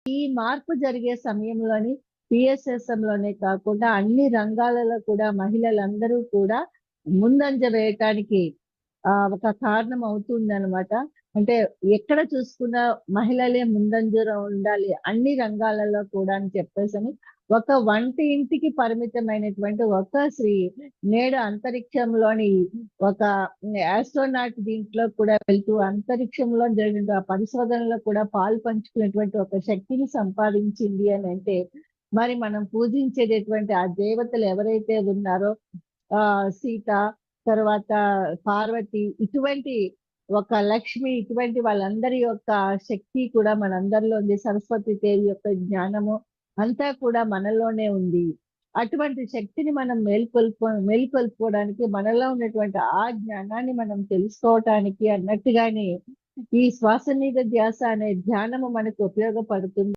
ఈ మార్పు జరిగే సమయంలోని పిఎస్ఎస్ఎంలోనే కాకుండా అన్ని రంగాలలో కూడా మహిళలందరూ కూడా ముందంజ వేయటానికి ఒక కారణం అవుతుందనమాట. అంటే ఎక్కడ చూసుకున్నా మహిళలే ముందంజలో ఉండాలి అన్ని రంగాలలో కూడా అని చెప్పేసని ఒక వంట ఇంటికి పరిమితమైనటువంటి ఒక స్త్రీ నేడు అంతరిక్షంలోని ఒక యాస్ట్రోనాట్ దీంట్లో కూడా వెళ్తూ అంతరిక్షంలో జరిగిన ఆ పరిశోధనలో కూడా పాలు పంచుకునేటువంటి ఒక శక్తిని సంపాదించింది అనంటే, మరి మనం పూజించేటటువంటి ఆ దేవతలు ఎవరైతే ఉన్నారో సీత, తర్వాత పార్వతి ఇటువంటి ఒక లక్ష్మి ఇటువంటి వాళ్ళందరి యొక్క శక్తి కూడా మనందరిలో ఉంది. సరస్వతి దేవి యొక్క జ్ఞానము అంతా కూడా మనలోనే ఉంది. అటువంటి శక్తిని మనం మేల్కొల్పుకోవడానికి మనలో ఉన్నటువంటి ఆ జ్ఞానాన్ని మనం తెలుసుకోవటానికి అన్నట్టుగానే ఈ శ్వాస మీద ధ్యాస అనే ధ్యానము మనకు ఉపయోగపడుతుంది.